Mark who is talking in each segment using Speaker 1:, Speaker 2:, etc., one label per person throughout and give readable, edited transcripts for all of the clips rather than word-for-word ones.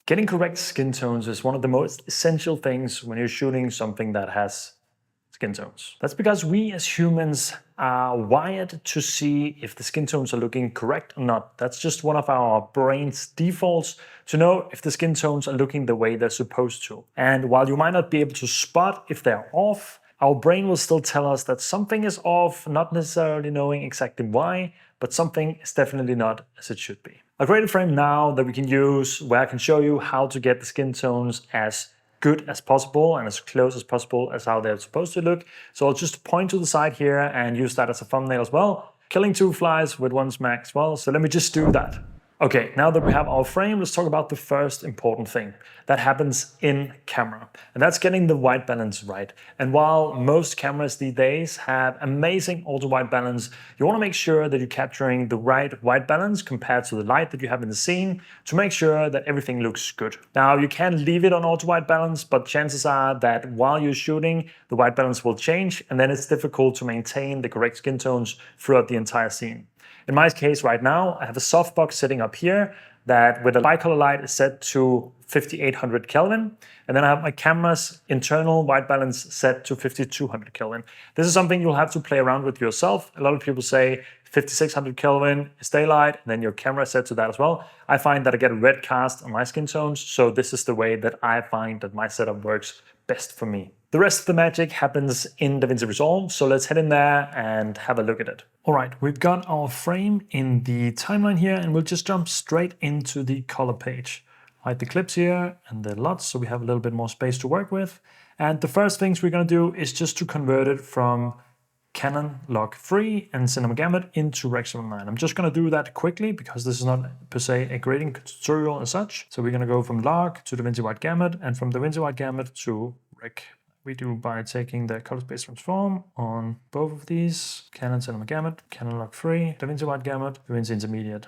Speaker 1: Getting correct skin tones is one of the most essential things when you're shooting something that has skin tones. That's because we as humans are wired to see if the skin tones are looking correct or not. That's just one of our brain's defaults to know if the skin tones are looking the way they're supposed to. And while you might not be able to spot if they're off, our brain will still tell us that something is off, not necessarily knowing exactly why, but something is definitely not as it should be. I created a frame now that we can use where I can show you how to get the skin tones as good as possible and as close as possible as how they're supposed to look. So I'll just point to the side here and use that as a thumbnail as well. Killing two flies with one smack as well. So let me just do that. Okay, now that we have our frame, let's talk about the first important thing that happens in camera. And that's getting the white balance right. And while most cameras these days have amazing auto white balance, you want to make sure that you're capturing the right white balance compared to the light that you have in the scene to make sure that everything looks good. Now, you can leave it on auto white balance, but chances are that while you're shooting, the white balance will change, and then it's difficult to maintain the correct skin tones throughout the entire scene. In my case right now, I have a softbox sitting up here that with a bicolor light is set to 5800 Kelvin. And then I have my camera's internal white balance set to 5200 Kelvin. This is something you'll have to play around with yourself. A lot of people say 5600 Kelvin is daylight, and then your camera is set to that as well. I find that I get a red cast on my skin tones, so this is the way that I find that my setup works best for me. The rest of the magic happens in DaVinci Resolve, so let's head in there and have a look at it. All right, we've got our frame in the timeline here, and we'll just jump straight into the color page. Hide the clips here and the LUTs, so we have a little bit more space to work with. And the first things we're going to do is just to convert it from Canon Log 3 and Cinema Gamut into Rec. 709. I'm just going to do that quickly because this is not per se a grading tutorial as such. So we're going to go from Log to DaVinci Wide Gamut and from DaVinci Wide Gamut to Rec. We do by taking the color space transform on both of these. Canon Cinema Gamut, Canon Log 3, DaVinci Wide Gamut, DaVinci Intermediate,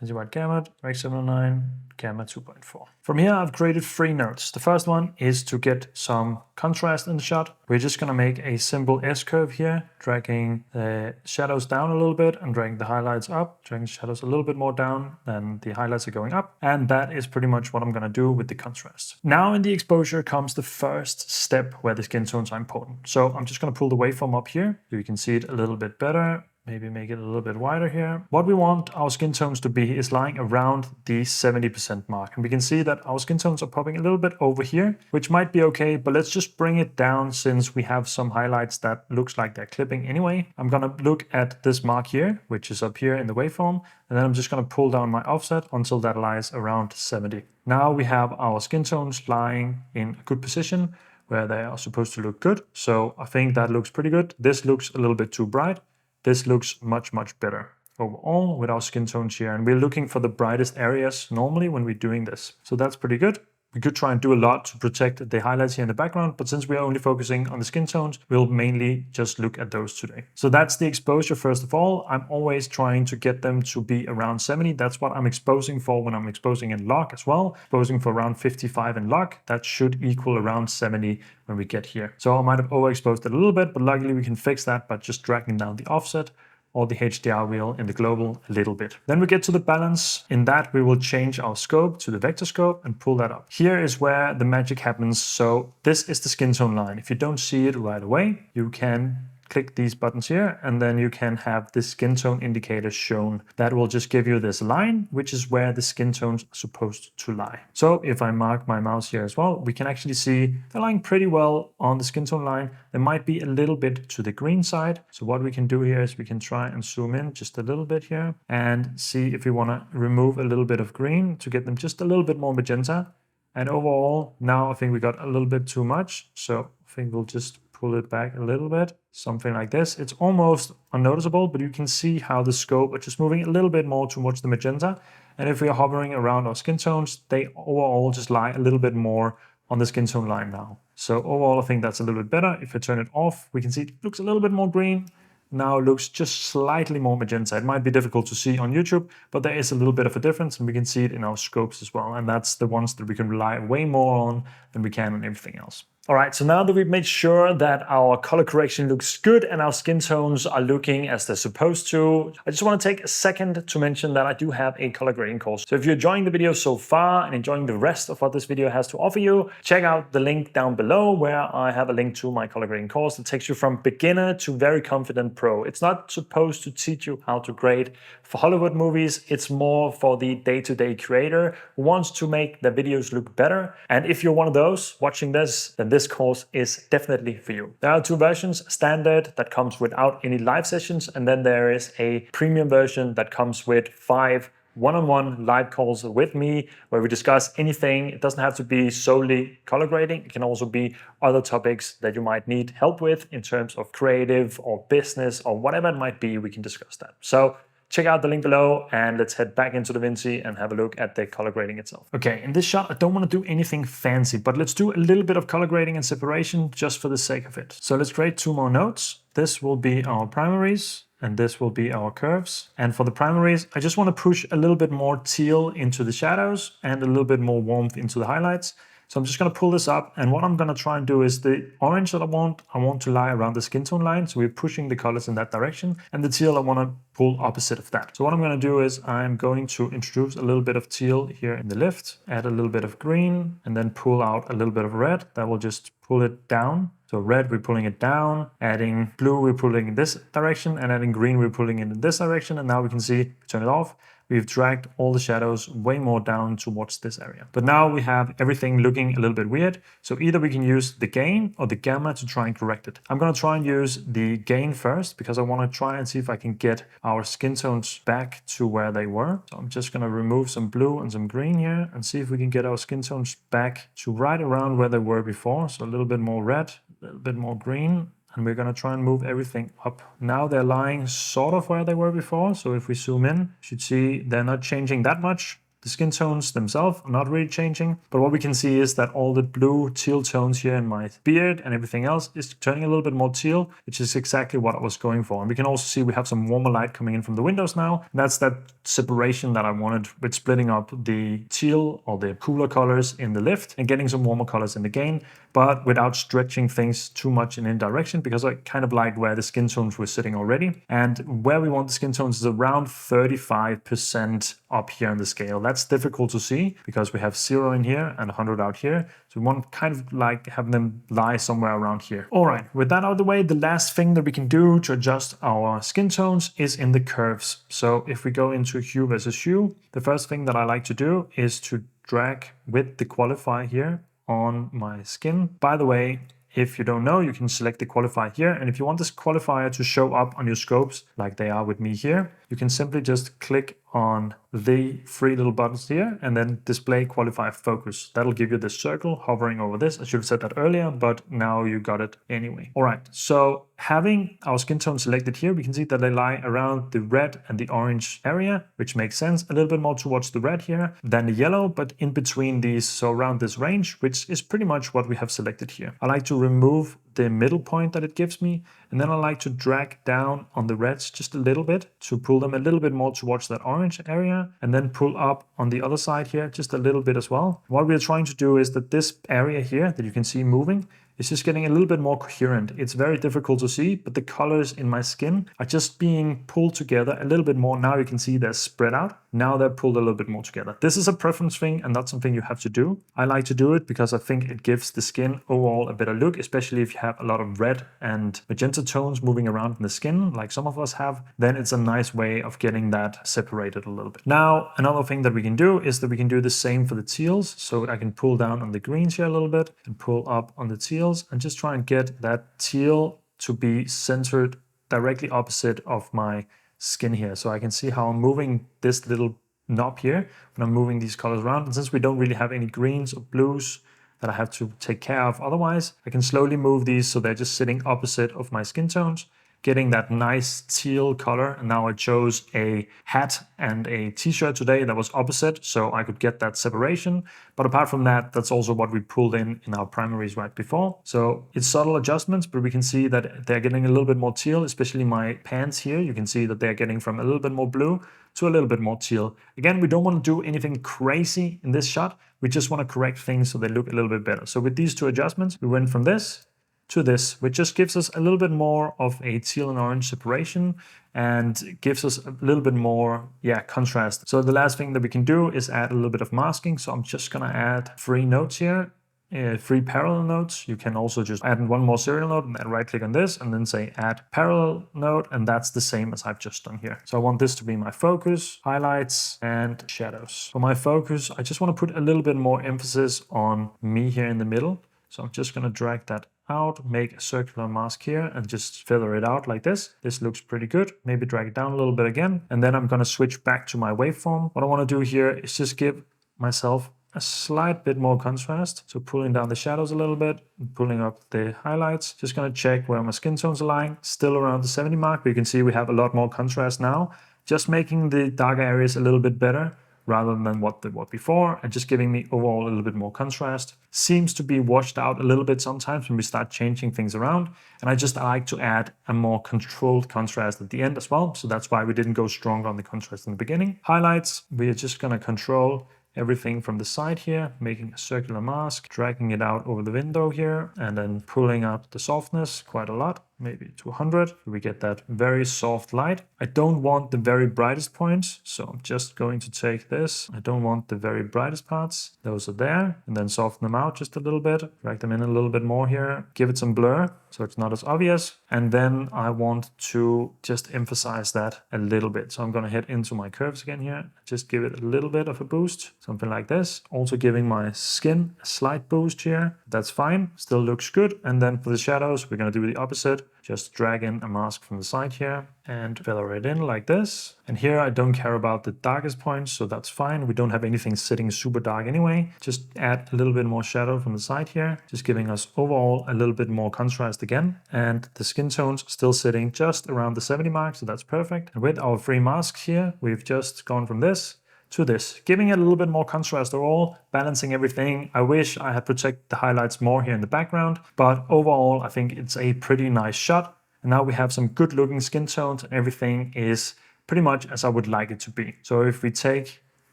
Speaker 1: DaVinci Wide Gamut, Rec. 709, Gamma 2.4. From here, I've created 3 nodes. The first one is to get some contrast in the shot. We're just going to make a simple S-curve here, dragging the shadows down a little bit and dragging the highlights up, dragging the shadows a little bit more down than the highlights are going up. And that is pretty much what I'm going to do with the contrast. Now in the exposure comes the first step where the skin tones are important. So I'm just going to pull the waveform up here so you can see it a little bit better. Maybe make it a little bit wider here. What we want our skin tones to be is lying around the 70% mark. And we can see that our skin tones are popping a little bit over here, which might be okay, but let's just bring it down since we have some highlights that looks like they're clipping anyway. I'm gonna look at this mark here, which is up here in the waveform, and then I'm just gonna pull down my offset until that lies around 70. Now we have our skin tones lying in a good position where they are supposed to look good. So I think that looks pretty good. This looks a little bit too bright. This looks much, much better overall with our skin tones here. And we're looking for the brightest areas normally when we're doing this. So that's pretty good. We could try and do a lot to protect the highlights here in the background, but since we're only focusing on the skin tones, we'll mainly just look at those today. So that's the exposure first of all. I'm always trying to get them to be around 70. That's what I'm exposing for when I'm exposing in log as well. Exposing for around 55 in log. That should equal around 70 when we get here. So I might have overexposed it a little bit, but luckily we can fix that by just dragging down the offset or the HDR wheel in the global a little bit. Then we get to the balance. In that, we will change our scope to the vector scope and pull that up. Here is where the magic happens. So this is the skin tone line. If you don't see it right away, you can click these buttons here, and then you can have the skin tone indicator shown. That will just give you this line, which is where the skin tones are supposed to lie. So if I mark my mouse here as well, we can actually see they're lying pretty well on the skin tone line. They might be a little bit to the green side. So what we can do here is we can try and zoom in just a little bit here and see if we want to remove a little bit of green to get them just a little bit more magenta. And overall, now I think we got a little bit too much. So I think we'll just pull it back a little bit, something like this. It's almost unnoticeable, but you can see how the scope is just moving a little bit more towards the magenta. And if we are hovering around our skin tones, they overall just lie a little bit more on the skin tone line now. So overall, I think that's a little bit better. If I turn it off, we can see it looks a little bit more green. Now it looks just slightly more magenta. It might be difficult to see on YouTube, but there is a little bit of a difference, and we can see it in our scopes as well. And that's the ones that we can rely way more on than we can on everything else. All right, so now that we've made sure that our color correction looks good and our skin tones are looking as they're supposed to, I just want to take a second to mention that I do have a color grading course. So if you're enjoying the video so far and enjoying the rest of what this video has to offer you, check out the link down below where I have a link to my color grading course that takes you from beginner to very confident pro. It's not supposed to teach you how to grade for Hollywood movies. It's more for the day-to-day creator who wants to make their videos look better. And if you're one of those watching this, then this course is definitely for you. There are two versions: standard, that comes without any live sessions, and then there is a premium version that comes with 5 one-on-one live calls with me where we discuss anything. It doesn't have to be solely color grading. It can also be other topics that you might need help with in terms of creative or business or whatever it might be. We can discuss that. So check out the link below and let's head back into DaVinci and have a look at the color grading itself. Okay, in this shot, I don't want to do anything fancy, but let's do a little bit of color grading and separation just for the sake of it. So let's create 2 more nodes. This will be our primaries and this will be our curves. And for the primaries, I just want to push a little bit more teal into the shadows and a little bit more warmth into the highlights. So I'm just going to pull this up, and what I'm going to try and do is the orange that I want to lie around the skin tone line, so we're pushing the colors in that direction, and the teal I want to pull opposite of that. So what I'm going to do is I'm going to introduce a little bit of teal here in the lift, add a little bit of green, and then pull out a little bit of red. That will just pull it down. So red, we're pulling it down, adding blue, we're pulling in this direction, and adding green, we're pulling it in this direction. And now we can see, turn it off, we've dragged all the shadows way more down towards this area. But now we have everything looking a little bit weird. So either we can use the gain or the gamma to try and correct it. I'm going to try and use the gain first because I want to try and see if I can get our skin tones back to where they were. So I'm just going to remove some blue and some green here and see if we can get our skin tones back to right around where they were before. So a little bit more red, a little bit more green. And we're going to try and move everything up. Now they're lying sort of where they were before. So if we zoom in, you should see they're not changing that much. The skin tones themselves are not really changing. But what we can see is that all the blue teal tones here in my beard and everything else is turning a little bit more teal, which is exactly what I was going for. And we can also see we have some warmer light coming in from the windows now. And that's that separation that I wanted with splitting up the teal or the cooler colors in the lift and getting some warmer colors in the gain, but without stretching things too much in any direction, because I kind of liked where the skin tones were sitting already. And where we want the skin tones is around 35% up here on the scale. That's difficult to see because we have 0 in here and 100 out here. So we want kind of like have them lie somewhere around here. All right, with that out of the way, the last thing that we can do to adjust our skin tones is in the curves. So if we go into hue versus hue, the first thing that I like to do is to drag with the qualifier here on my skin. By the way, if you don't know, you can select the qualifier here. And if you want this qualifier to show up on your scopes like they are with me here, you can simply just click on the 3 little buttons here and then display qualifier focus. That'll give you this circle hovering over this. I should have said that earlier, but now you got it anyway. All right, so having our skin tone selected here, we can see that they lie around the red and the orange area, which makes sense. A little bit more towards the red here than the yellow, but in between these, so around this range, which is pretty much what we have selected here. I like to remove the middle point that it gives me, and then I like to drag down on the reds just a little bit to pull them a little bit more towards that orange area, and then pull up on the other side here just a little bit as well. What we're trying to do is that this area here that you can see moving is just getting a little bit more coherent. It's very difficult to see, but the colors in my skin are just being pulled together a little bit more. Now you can see they're spread out. Now they're pulled a little bit more together. This is a preference thing and not something you have to do. I like to do it because I think it gives the skin overall a better look, especially if you have a lot of red and magenta tones moving around in the skin, like some of us have, then it's a nice way of getting that separated a little bit. Now, another thing that we can do is that we can do the same for the teals. So I can pull down on the greens here a little bit and pull up on the teals and just try and get that teal to be centered directly opposite of my skin here. So I can see how I'm moving this little knob here when I'm moving these colors around. And since we don't really have any greens or blues that I have to take care of otherwise, I can slowly move these so they're just sitting opposite of my skin tones. getting that nice teal color. And now I chose a hat and a t-shirt today that was opposite, so I could get that separation. But apart from that, that's also what we pulled in our primaries right before. So it's subtle adjustments, but we can see that they're getting a little bit more teal, especially my pants here. You can see that they're getting from a little bit more blue to a little bit more teal. Again, we don't want to do anything crazy in this shot. We just want to correct things so they look a little bit better. So with these two adjustments, we went from this to this, which just gives us a little bit more of a teal and orange separation and gives us a little bit more, contrast. So the last thing that we can do is add a little bit of masking. So I'm just gonna add 3 notes here. 3 parallel notes. You can also just add one more serial note and then right click on this and then say add parallel note, and that's the same as I've just done here. So I want this to be my focus, highlights, and shadows. For my focus, I just want to put a little bit more emphasis on me here in the middle. So I'm just going to drag that out, make a circular mask here and just feather it out like this. This looks pretty good. Maybe drag it down a little bit again. And then I'm going to switch back to my waveform. What I want to do here is just give myself a slight bit more contrast. So pulling down the shadows a little bit, pulling up the highlights. Just going to check where my skin tones are lying. Still around the 70 mark, but you can see we have a lot more contrast now. Just making the darker areas a little bit better rather than what before, and just giving me overall a little bit more contrast. Seems to be washed out a little bit sometimes when we start changing things around, and I like to add a more controlled contrast at the end as well, so that's why we didn't go stronger on the contrast in the beginning. Highlights, we are just going to control everything from the side here, making a circular mask, dragging it out over the window here, and then pulling up the softness quite a lot, maybe to 100. We get that very soft light. I don't want the very brightest points, so I'm just going to take this. I don't want the very brightest parts. Those are there, and then soften them out just a little bit, drag them in a little bit more here, give it some blur so it's not as obvious. And then I want to just emphasize that a little bit. So I'm going to head into my curves again here, just give it a little bit of a boost, something like this. Also giving my skin a slight boost here. That's fine, still looks good. And then for the shadows, we're going to do the opposite. Just drag in a mask from the side here and feather it in like this. And here I don't care about the darkest points, so that's fine. We don't have anything sitting super dark anyway. Just add a little bit more shadow from the side here, just giving us overall a little bit more contrast again. And the skin tones still sitting just around the 70 mark, so that's perfect. And with our 3 masks here, we've just gone from this to this, giving it a little bit more contrast overall, balancing everything. I wish I had protected the highlights more here in the background, but overall I think it's a pretty nice shot. And now we have some good looking skin tones and everything is pretty much as I would like it to be. So if we take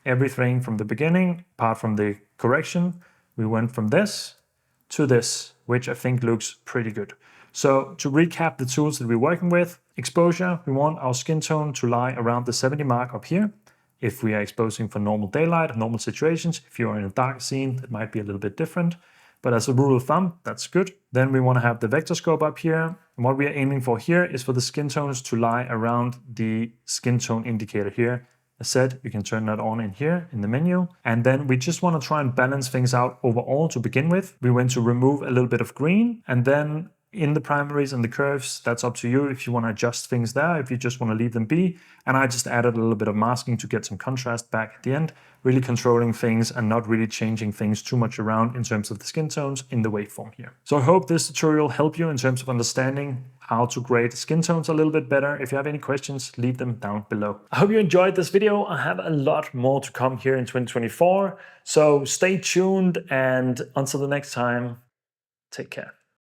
Speaker 1: everything from the beginning, apart from the correction, we went from this to this, which I think looks pretty good. So to recap the tools that we're working with, exposure, we want our skin tone to lie around the 70 mark up here. If we are exposing for normal daylight, normal situations, if you're in a dark scene, it might be a little bit different. But as a rule of thumb, that's good. Then we want to have the vector scope up here. And what we are aiming for here is for the skin tones to lie around the skin tone indicator here. As said, you can turn that on in here in the menu. And then we just want to try and balance things out overall to begin with. We want to remove a little bit of green, and then in the primaries and the curves, that's up to you if you want to adjust things there, if you just want to leave them be. And I just added a little bit of masking to get some contrast back at the end, really controlling things and not really changing things too much around in terms of the skin tones in the waveform here. So I hope this tutorial helped you in terms of understanding how to grade skin tones a little bit better. If you have any questions, leave them down below. I hope you enjoyed this video. I have a lot more to come here in 2024. So stay tuned, and until the next time, take care.